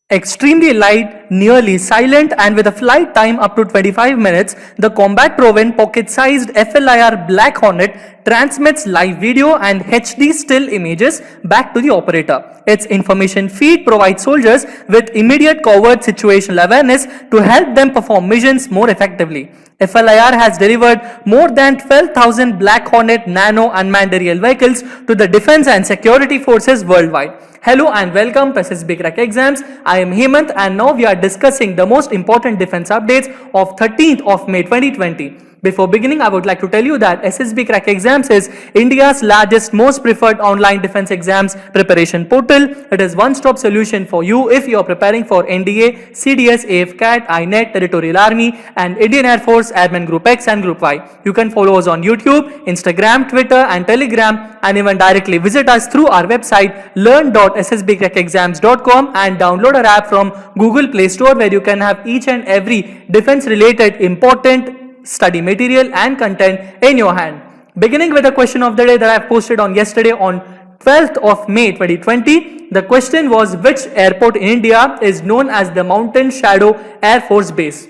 Extremely light, nearly silent, and with a flight time up to 25 minutes, the combat-proven pocket-sized FLIR Black Hornet transmits live video and HD still images back to the operator. Its information feed provides soldiers with immediate covert situational awareness to help them perform missions more effectively. FLIR has delivered more than 12,000 Black Hornet Nano unmanned aerial vehicles to the defense and security forces worldwide. Hello and welcome to SSB Crack Exams. I am Hemant and now we are discussing the most important defense updates of 13th of May 2020. Before beginning, I would like to tell you that SSB Crack Exams is India's largest, most preferred online defense exams preparation portal. It is one-stop solution for you if you are preparing for NDA, CDS, AFCAT, INET, Territorial Army, and Indian Air Force Airmen Group X and Group Y. You can follow us on YouTube, Instagram, Twitter, and Telegram, and even directly visit us through our website learn.ssbcrackexams.com and download our app from Google Play Store, where you can have each and every defense-related important study material and content in your hand. Beginning with the question of the day that I have posted on yesterday on 12th of May 2020. The question was, which airport in India is known as the Mountain Shadow Air Force Base?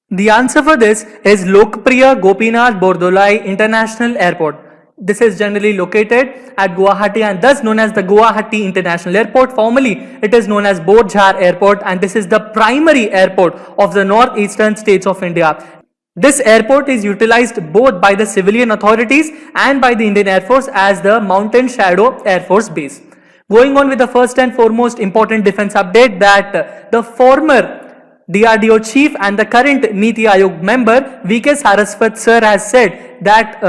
The answer for this is Lokpriya Gopinath Bordolai International Airport. This is generally located at Guwahati and thus known as the Guwahati International Airport. Formerly, it is known as Bodhjar Airport, and this is the primary airport of the northeastern states of India. This airport is utilized both by the civilian authorities and by the Indian Air Force as the Mountain Shadow Air Force Base. Going on with the first and foremost important defense update, that the former DRDO chief and the current Niti Aayog member VK Saraswat sir has said that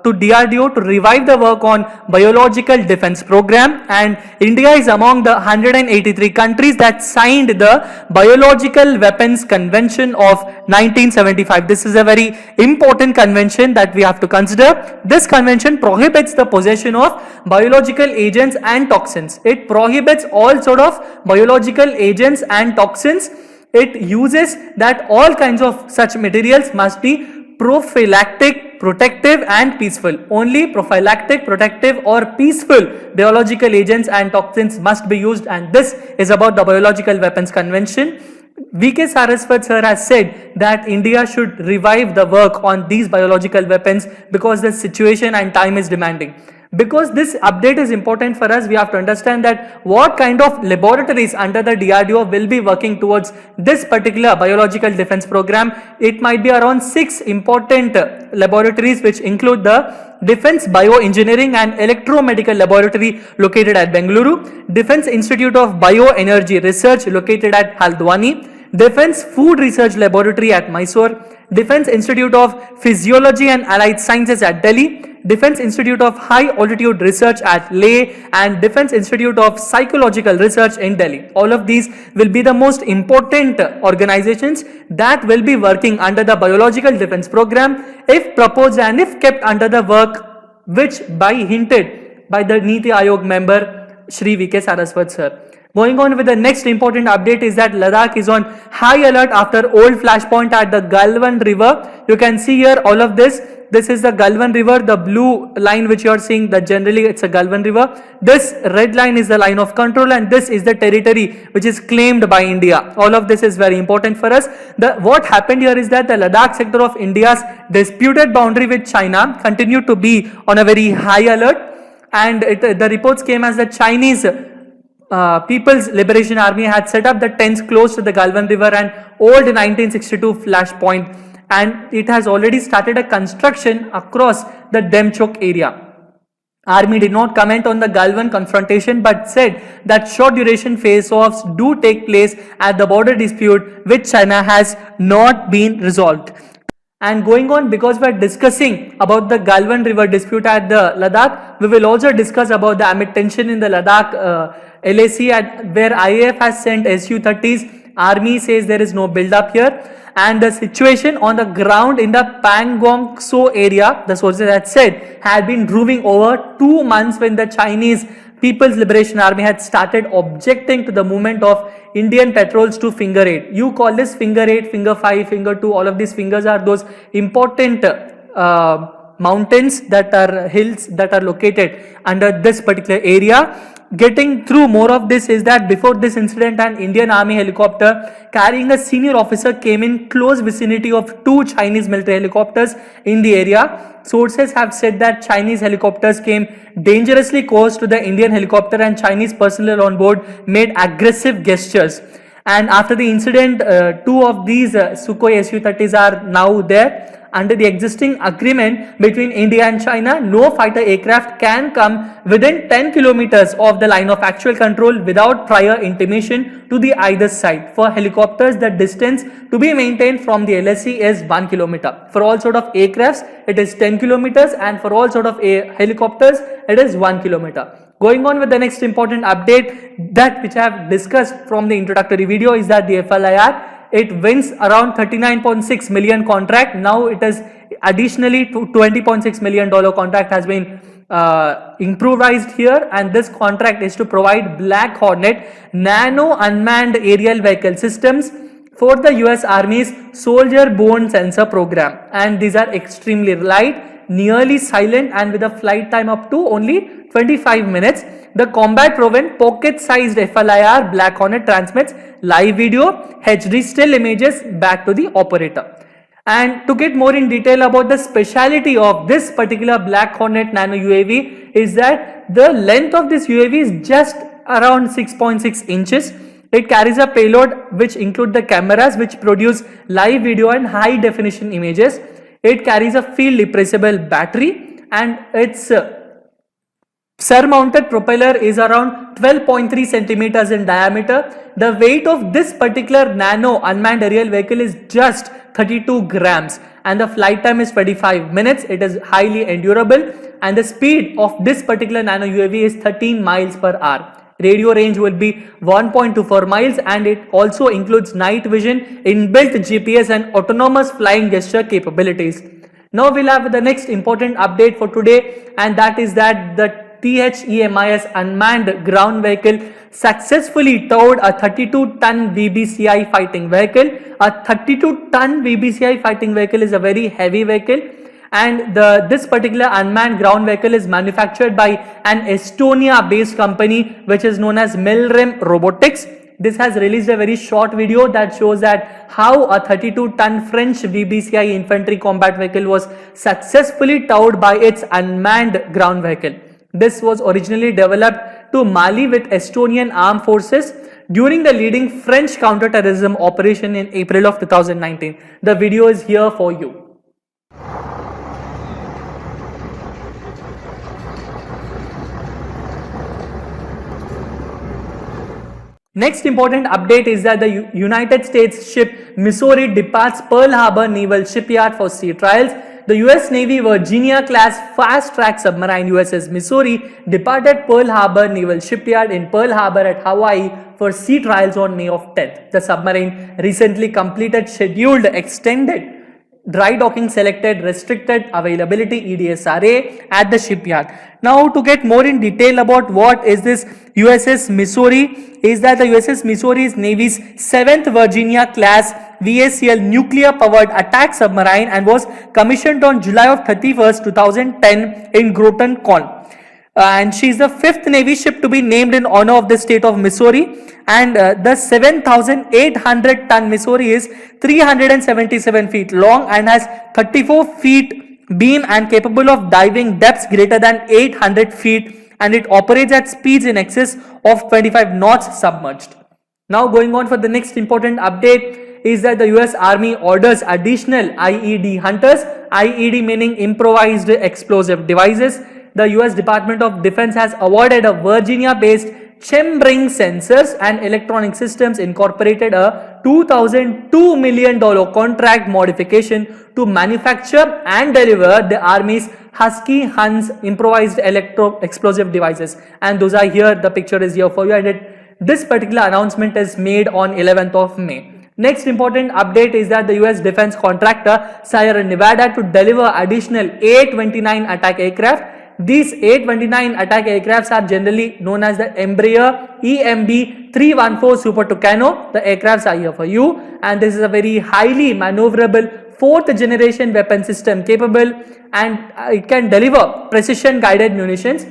to DRDO to revive the work on biological defense program, and India is among the 183 countries that signed the Biological Weapons Convention of 1975. This is a very important convention that we have to consider. This convention prohibits the possession of biological agents and toxins. It prohibits all sort of biological agents and toxins. It uses that all kinds of such materials must be prophylactic, protective and peaceful. Only prophylactic, protective or peaceful biological agents and toxins must be used, and this is about the Biological Weapons Convention. VK Saraswat sir has said that India should revive the work on these biological weapons because the situation and time is demanding. Because this update is important for us, we have to understand that what kind of laboratories under the DRDO will be working towards this particular biological defense program. It might be around 6 important laboratories, which include the Defense Bioengineering and Electromedical Laboratory located at Bengaluru, Defense Institute of Bioenergy Research located at Haldwani, Defense Food Research Laboratory at Mysore, Defense Institute of Physiology and Allied Sciences at Delhi, Defense Institute of High Altitude Research at Leh, and Defense Institute of Psychological Research in Delhi. All of these will be the most important organizations that will be working under the biological defense program if proposed and if kept under the work which by hinted by the Niti Aayog member Shri VK Saraswat sir. Going on with the next important update is that Ladakh is on high alert after old flashpoint at the Galwan River. You can see here all of this. This is the Galwan River, the blue line which you are seeing, that generally it's a Galwan River. This red line is the line of control and this is the territory which is claimed by India. All of this is very important for us. What happened here is that the Ladakh sector of India's disputed boundary with China continued to be on a very high alert, and the reports came as the Chinese People's Liberation Army had set up the tents close to the Galwan River and old 1962 flashpoint, and it has already started a construction across the Demchok area. Army did not comment on the Galwan confrontation but said that short duration face-offs do take place at the border dispute which China has not been resolved. And going on, because we are discussing about the Galwan River dispute at the Ladakh, we will also discuss about the amid tension in the Ladakh LAC, where IAF has sent Su-30s. Army says there is no build-up here, and the situation on the ground in the Pangong Tso area, the sources had said, had been brewing over 2 months when the Chinese People's Liberation Army had started objecting to the movement of Indian patrols to Finger 8. You call this Finger 8, Finger 5, Finger 2, all of these fingers are those important mountains that are hills that are located under this particular area. getting through more of this is that before this incident, an Indian Army helicopter carrying a senior officer came in close vicinity of two Chinese military helicopters in the area. Sources have said that Chinese helicopters came dangerously close to the Indian helicopter and Chinese personnel on board made aggressive gestures. And after the incident, two of these Sukhoi Su-30s are now there. Under the existing agreement between India and China, no fighter aircraft can come within 10 kilometers of the line of actual control without prior intimation to the either side. For helicopters, the distance to be maintained from the LSC is 1 kilometer. For all sort of aircrafts, it is 10 kilometers, and for all sort of helicopters, it is 1 kilometer. Going on with the next important update that which I have discussed from the introductory video is that the FLIR, it wins around $39.6 million contract. Now it is additionally to $20.6 million contract has been improvised here, and this contract is to provide Black Hornet nano unmanned aerial vehicle systems for the US Army's soldier borne sensor program. And these are extremely light, nearly silent, and with a flight time up to only 25 minutes. The combat-proven pocket-sized FLIR Black Hornet transmits live video, HD still images back to the operator. And to get more in detail about the speciality of this particular Black Hornet Nano UAV is that the length of this UAV is just around 6.6 inches. It carries a payload which include the cameras which produce live video and high definition images. It carries a field replaceable battery, and its surmounted propeller is around 12.3 centimeters in diameter. The weight of this particular nano unmanned aerial vehicle is just 32 grams, and the flight time is 25 minutes. It is highly endurable, and the speed of this particular nano UAV is 13 miles per hour. Radio range will be 1.24 miles, and it also includes night vision, inbuilt GPS, and autonomous flying gesture capabilities. Now we'll have the next important update for today, and that is that the THEMIS unmanned ground vehicle successfully towed a 32-ton VBCI fighting vehicle. A 32-ton VBCI fighting vehicle is a very heavy vehicle, and this particular unmanned ground vehicle is manufactured by an Estonia-based company which is known as Milrem Robotics. This has released a very short video that shows that how a 32-ton French VBCI infantry combat vehicle was successfully towed by its unmanned ground vehicle. This was originally developed to Mali with Estonian armed forces during the leading French counter-terrorism operation in April of 2019. The video is here for you. Next important update is that the United States ship Missouri departs Pearl Harbor Naval Shipyard for sea trials. The US Navy Virginia-class fast-track submarine USS Missouri departed Pearl Harbor Naval Shipyard in Pearl Harbor at Hawaii for sea trials on May of 10th. The submarine recently completed scheduled extended dry docking selected restricted availability EDSRA at the shipyard. Now to get more in detail about what is this USS Missouri is that the USS Missouri is Navy's 7th Virginia class VACL nuclear powered attack submarine and was commissioned on July of 31st 2010 in Groton, Con. And she is the 5th Navy ship to be named in honor of the state of Missouri, and the 7,800 ton Missouri is 377 feet long and has 34 feet beam and capable of diving depths greater than 800 feet, and it operates at speeds in excess of 25 knots submerged. Now going on for the next important update is that the US Army orders additional IED hunters, IED meaning improvised explosive devices. The US Department of Defense has awarded a Virginia-based Chemring Sensors and Electronic Systems Incorporated a $2,002 million contract modification to manufacture and deliver the Army's Husky Huns improvised explosive devices. And those are here, the picture is here for you, and this particular announcement is made on 11th of May. Next important update is that the US defense contractor Sierra Nevada to deliver additional A-29 attack aircraft. These A-29 attack aircrafts are generally known as the Embraer EMB 314 Super Tucano. The aircrafts are here for you, and this is a very highly maneuverable 4th generation weapon system capable, and it can deliver precision guided munitions.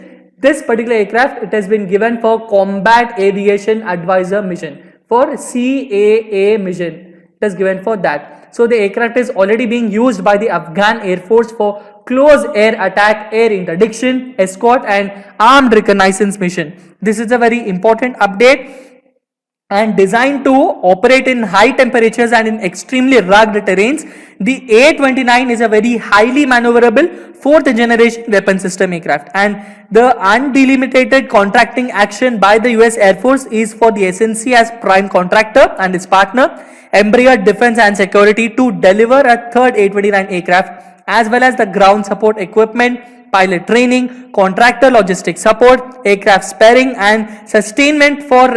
This particular aircraft, it has been given for Combat Aviation Advisor Mission, for CAA mission. It is given for that. So the aircraft is already being used by the Afghan Air Force for close air attack, air interdiction, escort and armed reconnaissance mission. This is a very important update. And designed to operate in high temperatures and in extremely rugged terrains, the A-29 is a very highly maneuverable fourth generation weapon system aircraft, and the undelimited contracting action by the US Air Force is for the SNC as prime contractor and its partner Embraer Defense and Security to deliver a third A-29 aircraft, as well as the ground support equipment, pilot training, contractor logistics support, aircraft sparing and sustainment for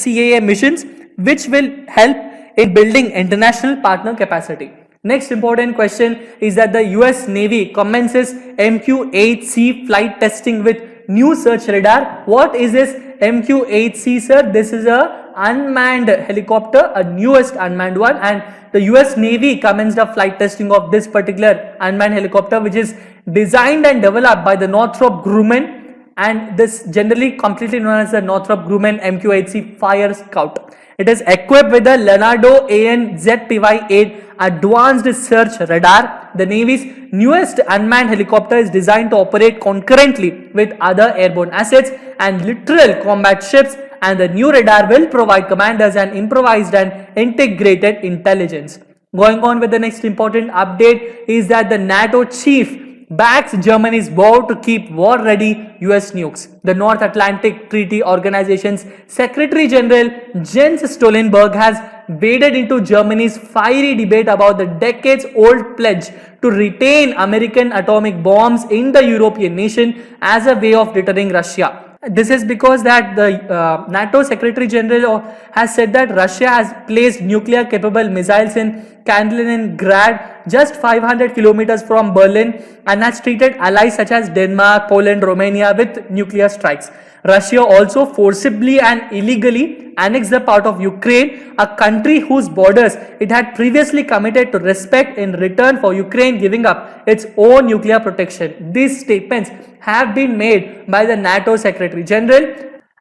CAA missions, which will help in building international partner capacity. Next important question is that the US Navy commences MQ-8C flight testing with new search radar. What is this MQ-8C, sir? This is a unmanned helicopter, a newest unmanned one, and the US Navy commenced the flight testing of this particular unmanned helicopter, which is designed and developed by the Northrop Grumman, and this generally completely known as the Northrop Grumman MQ-8C Fire Scout. It is equipped with the Leonardo AN-ZPY-8 advanced search radar. The Navy's newest unmanned helicopter is designed to operate concurrently with other airborne assets and literal combat ships, and the new radar will provide commanders an improvised and integrated intelligence. Going on with the next important update is that the NATO chief backs Germany's vow to keep war-ready US nukes. The North Atlantic Treaty Organization's Secretary General Jens Stoltenberg has waded into Germany's fiery debate about the decades-old pledge to retain American atomic bombs in the European nation as a way of deterring Russia. This is because that the NATO Secretary General has said that Russia has placed nuclear capable missiles in Kaliningrad, just 500 kilometers from Berlin, and has treated allies such as Denmark, Poland, Romania with nuclear strikes. Russia also forcibly and illegally annexed the part of Ukraine, a country whose borders it had previously committed to respect in return for Ukraine giving up its own nuclear protection. These statements have been made by the NATO Secretary General,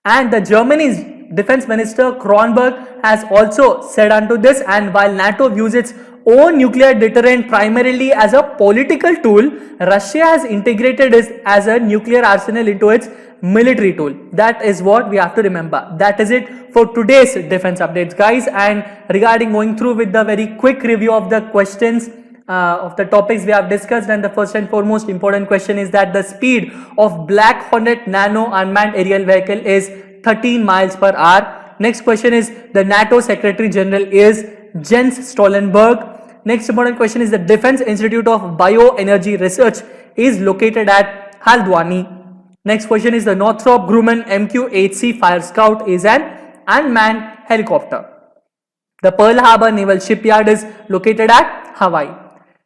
and the Germany's Defense Minister Kronberg has also said unto this. And while NATO views its own nuclear deterrent primarily as a political tool, Russia has integrated it as a nuclear arsenal into its military tool. That is what we have to remember. That is it for today's defense updates, guys. And regarding going through with the very quick review of the questions of the topics we have discussed, and the first and foremost important question is that the speed of Black Hornet Nano unmanned aerial vehicle is 13 miles per hour. Next question is the NATO Secretary General is Jens Stoltenberg. Next important question is the Defense Institute of Bioenergy Research is located at Haldwani. Next question is the Northrop Grumman MQ-8C Fire Scout is an unmanned helicopter. The Pearl Harbor Naval Shipyard is located at Hawaii.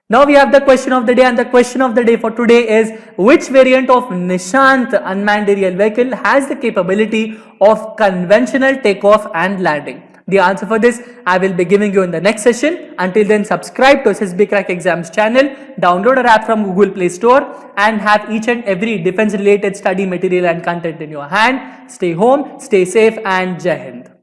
Now we have the question of the day, and the question of the day for today is which variant of Nishant unmanned aerial vehicle has the capability of conventional takeoff and landing? The answer for this I will be giving you in the next session. Until then, subscribe to SSB Crack Exams channel, download our app from Google Play Store, and have each and every defense related study material and content in your hand. Stay home, stay safe, and Jai Hind.